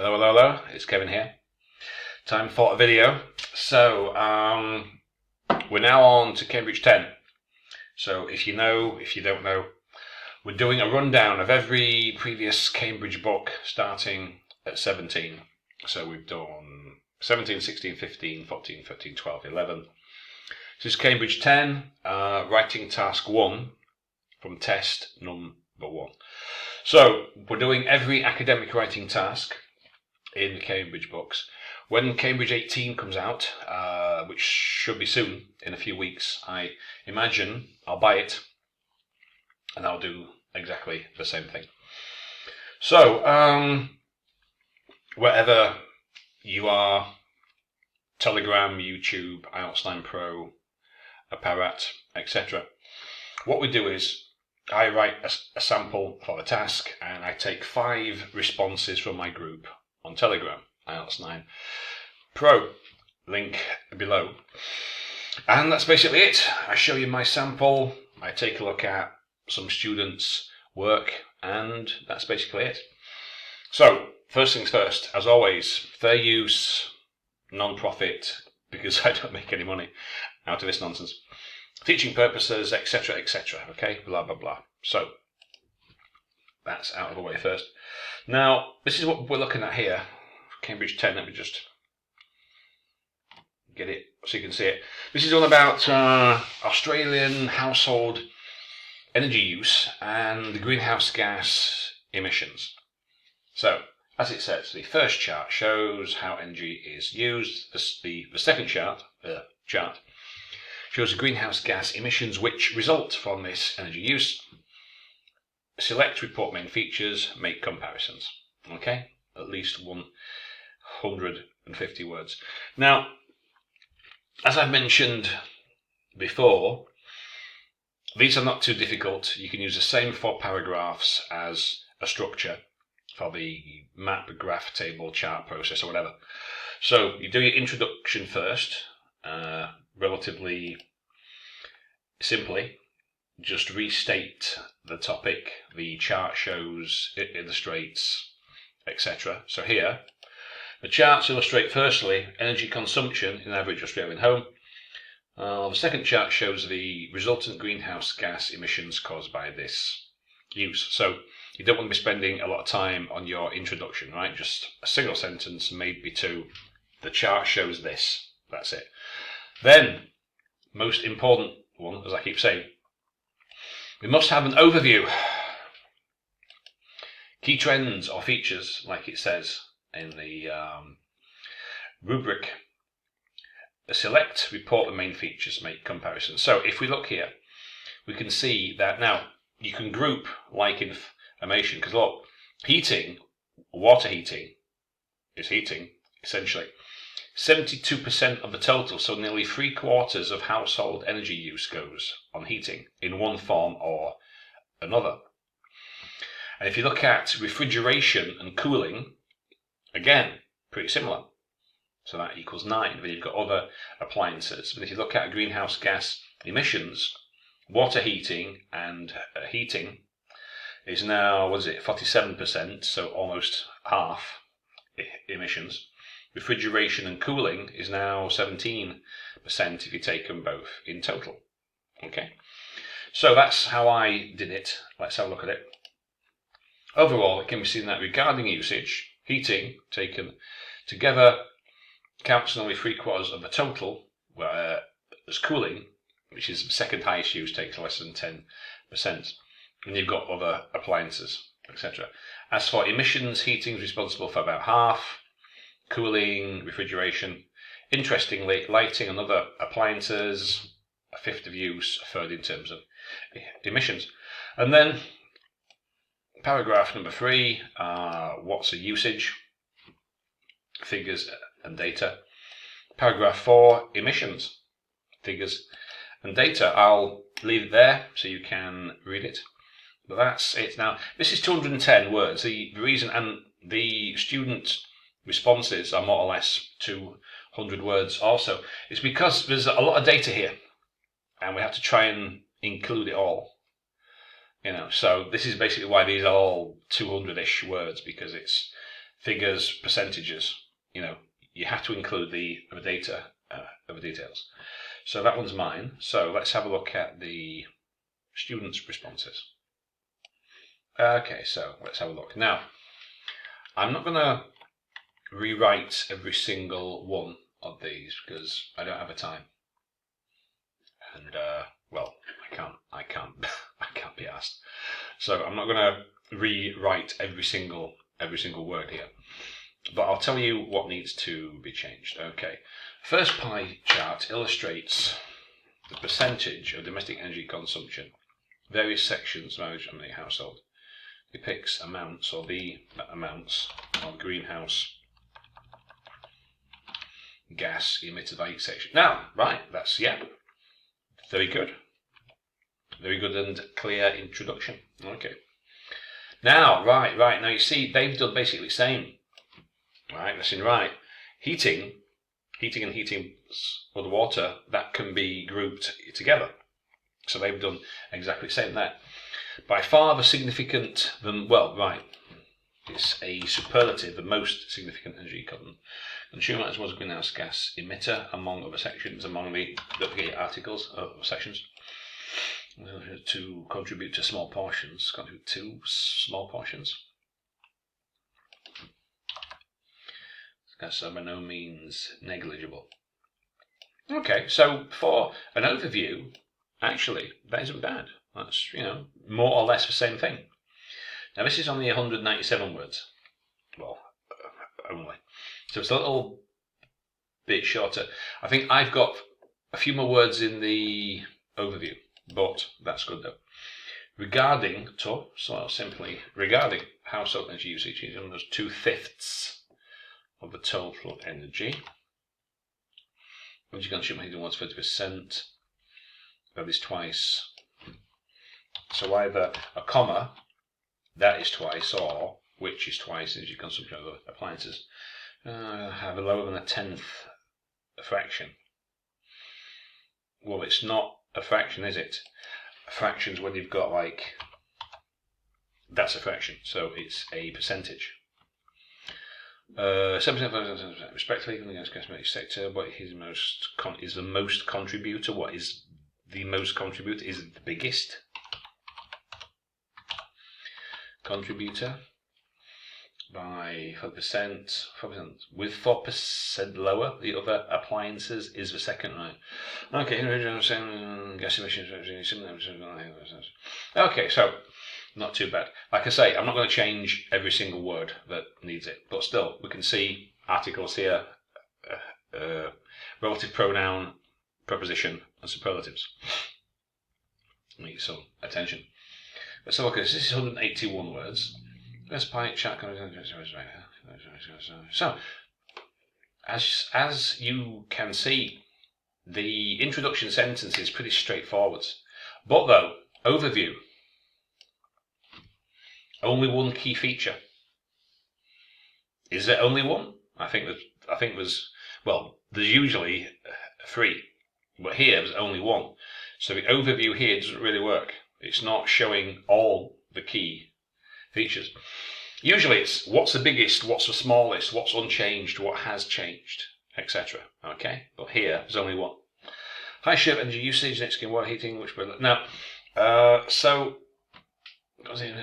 Hello, hello, hello, it's Kevin here. Time for a video. So, we're now on to Cambridge 10. So if you know, if you don't know, we're doing a rundown of every previous Cambridge book starting at 17. So we've done 17, 16, 15, 14, 13, 12, 11. This is Cambridge 10, writing task 1 from test number 1. So we're doing every academic writing task in the Cambridge books. When Cambridge 18 comes out, which should be soon, in a few weeks, I imagine I'll buy it and I'll do exactly the same thing. So, wherever you are, Telegram, YouTube, IELTS 9 Pro, Apparat, etc. What we do is I write a sample for the task and I take 5 responses from my group on Telegram, IELTS 9 Pro, link below. And that's basically it. I show you my sample, I take a look at some students' work, and that's basically it. So, first things first, as always, fair use, non-profit, because I don't make any money out of this nonsense. Teaching purposes, etc., etc. Okay, blah, blah, blah. So, that's out of the way first. Now, this is what we're looking at here. Cambridge 10, let me just get it so you can see it. This is all about Australian household energy use and the greenhouse gas emissions. So, as it says, the first chart shows how energy is used. The second chart shows the greenhouse gas emissions which result from this energy use. Select, report main features, make comparisons. Okay, at least 150 words. Now, as I've mentioned before, these are not too difficult. You can use the same 4 paragraphs as a structure for the map, graph, table, chart process, or whatever. So you do your introduction first, relatively simply. Just restate the topic, the chart shows, it illustrates, etc. So here, the charts illustrate firstly energy consumption in an average Australian home. The second chart shows the resultant greenhouse gas emissions caused by this use. So you don't want to be spending a lot of time on your introduction, right? Just a single sentence, maybe 2. The chart shows this. That's it. Then, most important one, as I keep saying, we must have an overview. Key trends or features, like it says in the rubric. Select, report the main features, make comparisons. So if we look here, we can see that now you can group like information, because look, heating, water heating is heating, essentially. 72% of the total, so nearly 3/4 of household energy use goes on heating in one form or another. And if you look at refrigeration and cooling, again, pretty similar. So that equals 9. Then you've got other appliances. But if you look at greenhouse gas emissions, water heating and heating is now, 47%, so almost half emissions. Refrigeration and cooling is now 17% if you take them both in total. Okay, so that's how I did it. Let's have a look at it. Overall, it can be seen that regarding usage, heating taken together counts only 3/4 of the total, whereas cooling, which is the second highest use, takes less than 10%. And you've got other appliances, etc. As for emissions, heating is responsible for about half. Cooling, refrigeration. Interestingly, lighting and other appliances, 1/5 of use, 1/3 in terms of emissions. And then, paragraph number 3, what's the usage? Figures and data. Paragraph 4, emissions, figures and data. I'll leave it there so you can read it. But that's it. Now, this is 210 words. The reason, and the student responses are more or less 200 words also. It's because there's a lot of data here and we have to try and include it all. So this is basically why these are all 200-ish words, because it's figures, percentages, you have to include the other details. So that one's mine. So let's have a look at the students' responses. Okay, so let's have a look. Now, I'm not going to rewrite every single one of these because I don't have the time. And well, I can't be asked. So I'm not going to rewrite every single word here. But I'll tell you what needs to be changed. Okay, first pie chart illustrates the percentage of domestic energy consumption, various sections, marriage, family, household. Depicts amounts or the amounts of greenhouse gas emitted by each section. Now, right, that's, very good. Very good and clear introduction. Okay. Now, right, now you see they've done basically the same. Right, listen, right. Heating and heating with water, that can be grouped together. So they've done exactly the same there. By far the significant, it's a superlative, the most significant energy consumer as well as greenhouse gas emitter among other sections, among the articles of sections. To contribute to small portions, That's by no means negligible. Okay, so for an overview, actually, that isn't bad. That's, more or less the same thing. Now, this is only 197 words. Well, only. So it's a little bit shorter. I think I've got a few more words in the overview, but that's good though. Regarding household energy usage, it's almost 2/5 of the total energy. Energy consumption heating was 30%. That is twice. So either a comma, that is twice, or which is twice energy consumption of the appliances. Have a lower than a 1/10 fraction. Well, it's not a fraction, is it? A fraction's when you've got that's a fraction, so it's a percentage. 7% respectively from the cosmetic sector. What is the most contributor? What is the most contributor? Is it the biggest contributor? By 4%, with 4% lower, the other appliances is the second, right? Okay, gas emissions. Okay, so not too bad. Like I say, I'm not going to change every single word that needs it, but still, we can see articles here, relative pronoun, preposition, and superlatives. Need some attention. Let's have a look at this. This is 181 words. Let's pie chart. So, as you can see, the introduction sentence is pretty straightforward. But though, overview, only one key feature. Is there only one? I think there's usually 3, but here there's only one. So the overview here doesn't really work. It's not showing all the key features. Usually it's what's the biggest, what's the smallest, what's unchanged, what has changed, etc. Okay, but here there's only one. High share of energy usage, next skin water heating, which we're now. So in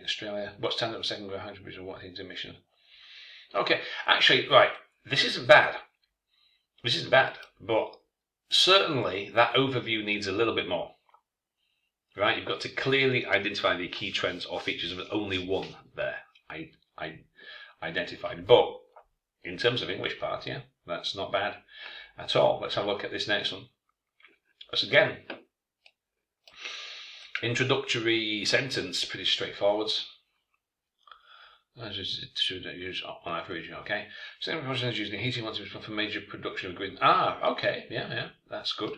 Australia. What's standard of second grade hydrogen of water heating emission? Okay, actually, right. This isn't bad. But certainly that overview needs a little bit more. Right, you've got to clearly identify the key trends or features of only one there. I identified. But in terms of English part, that's not bad at all. Let's have a look at this next one. That's again introductory sentence, pretty straightforward. Should use on average, okay. So using heating water for major production of green. Okay, yeah, that's good.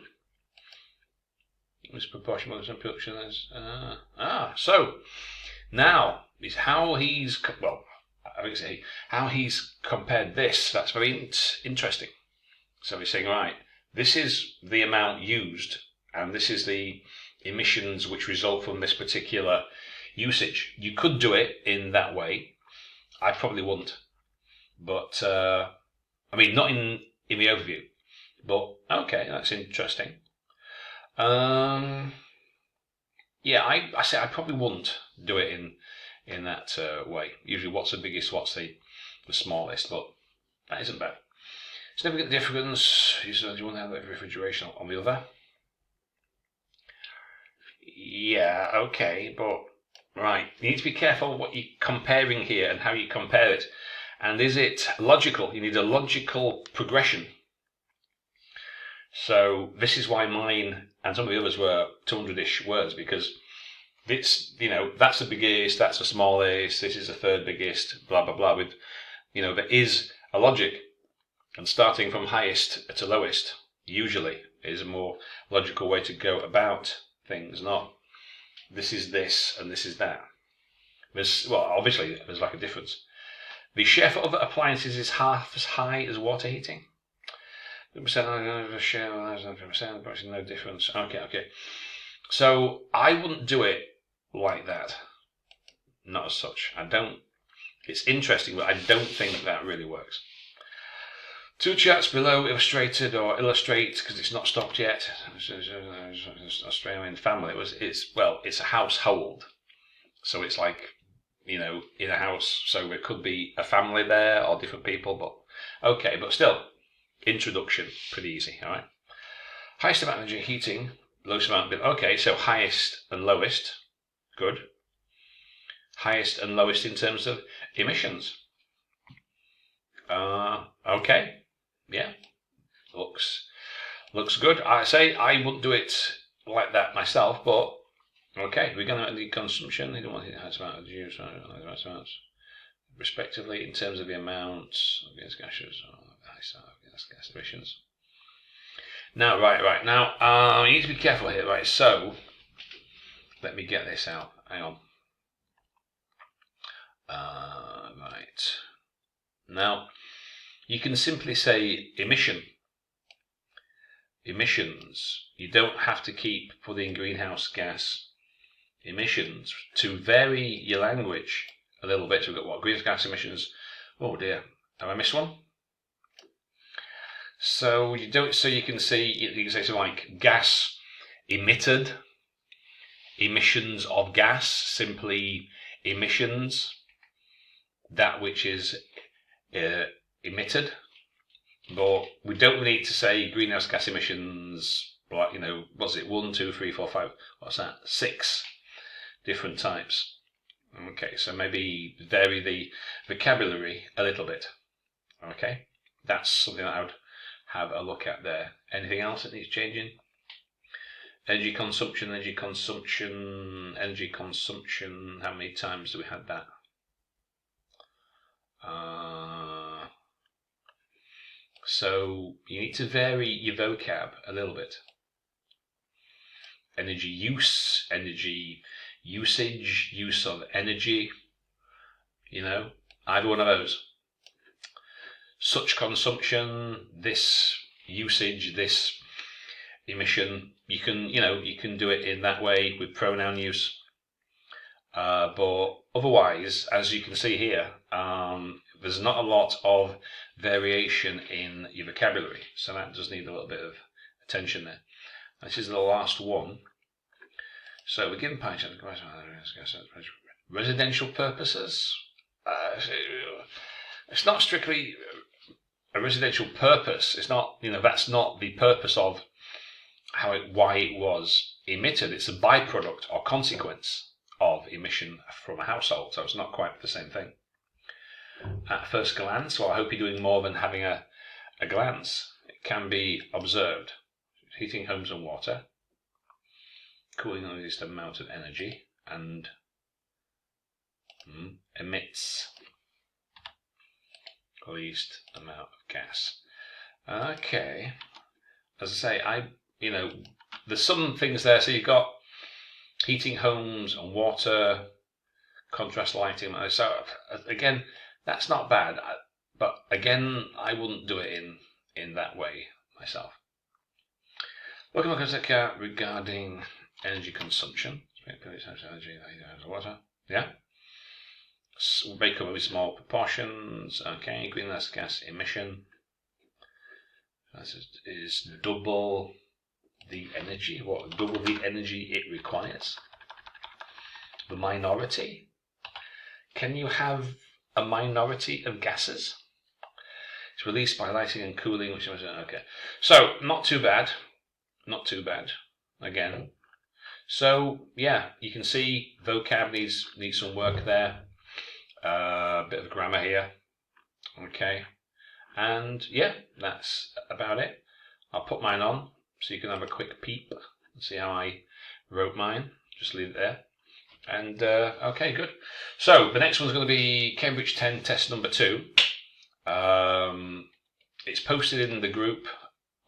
This proportion of production is so now is how he's how he's compared this. That's very interesting. So he's saying, right, this is the amount used, and this is the emissions which result from this particular usage. You could do it in that way, I probably wouldn't. But, I mean, not in the overview. But, okay, that's interesting. Yeah, I say I probably wouldn't do it in that way. Usually, what's the biggest, what's the smallest, but that isn't bad. Significant difference. You want to have that refrigeration on the other. Yeah, okay, but right, you need to be careful what you're comparing here and how you compare it. And is it logical? You need a logical progression. So this is why mine and some of the others were 200-ish words, because it's, that's the biggest, that's the smallest, this is the third biggest, blah, blah, blah. With, there is a logic, and starting from highest to lowest usually is a more logical way to go about things, not this is this and this is that. Obviously there's like a difference. The share for other appliances is half as high as water heating. Share, no difference. Okay. So I wouldn't do it like that. Not as such. It's interesting, but I don't think that really works. Two charts below illustrated or illustrate, because it's not stocked yet. Australian family. It's a household. So it's like, in a house. So there could be a family there or different people, but okay, but still. Introduction, pretty easy, all right? Highest amount of energy heating, lowest amount of... Okay, so highest and lowest, good. Highest and lowest in terms of emissions. Okay, yeah, looks good. I say I wouldn't do it like that myself, but okay, we're going to the consumption. They don't want the highest amount of use, respectively, in terms of the amounts of gas gases. Gas emissions. Now, right. Now, you need to be careful here, right? So, let me get this out. Hang on. Right. Now, you can simply say emission. Emissions. You don't have to keep putting greenhouse gas emissions. To vary your language a little bit, we've got what? Greenhouse gas emissions. Oh dear. Have I missed one? So you can see, you can say something like gas emitted, emissions of gas, simply emissions, that which is emitted. But we don't need to say greenhouse gas emissions, like, what's it, 1, 2, 3, 4, 5, what's that, 6 different types. Okay, so maybe vary the vocabulary a little bit. Okay, that's something that I would have a look at there. Anything else that needs changing? Energy consumption. How many times do we have that? So you need to vary your vocab a little bit. Energy use, energy usage, use of energy. Either one of those. Such consumption, this usage, this emission, you can do it in that way with pronoun use. But otherwise, as you can see here, there's not a lot of variation in your vocabulary, so that does need a little bit of attention there. This is the last one. So we're given pie charts, residential purposes. It's not strictly a residential purpose. It's not, that's not the purpose of why it was emitted. It's a byproduct or consequence of emission from a household. So it's not quite the same thing. At first glance, well, I hope you're doing more than having a glance. It can be observed. Heating homes and water, cooling the least amount of energy, and emits least amount of gas. Okay, as I say, there's some things there. So you've got heating homes and water, contrast lighting. So again, that's not bad. But again, I wouldn't do it in that way myself. Looking at regarding energy consumption. Water. Yeah. make up of small proportions. Okay, greenhouse gas emission is double the energy. What? Double the energy it requires. The minority. Can you have a minority of gases? It's released by lighting and cooling, which is okay. So not too bad. Not too bad. Again. So yeah, you can see vocab needs some work there. A bit of grammar here. Okay. And yeah, that's about it. I'll put mine on so you can have a quick peep and see how I wrote mine. Just leave it there. And okay, good. So the next one's going to be Cambridge 10 test number 2. It's posted in the group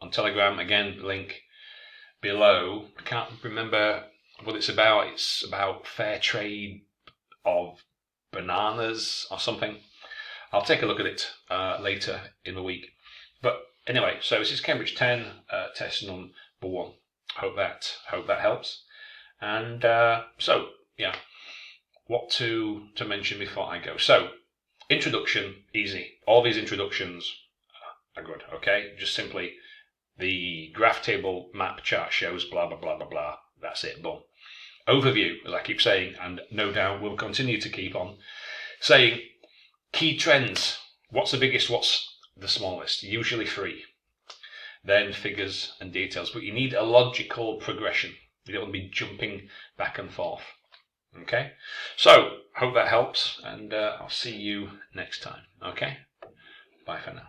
on Telegram. Again, link below. I can't remember what it's about. It's about fair trade of bananas or something. I'll take a look at it later in the week. But anyway, so this is Cambridge 10 test number 1. Hope that helps. And so yeah, what to mention before I go. So introduction, easy. All these introductions are good. Okay, just simply the graph table map chart shows blah blah blah blah blah. That's it. Boom. Overview, as I keep saying, and no doubt will continue to keep on saying. Key trends. What's the biggest? What's the smallest? Usually 3. Then figures and details. But you need a logical progression. You don't want to be jumping back and forth. Okay? So, hope that helps. And I'll see you next time. Okay? Bye for now.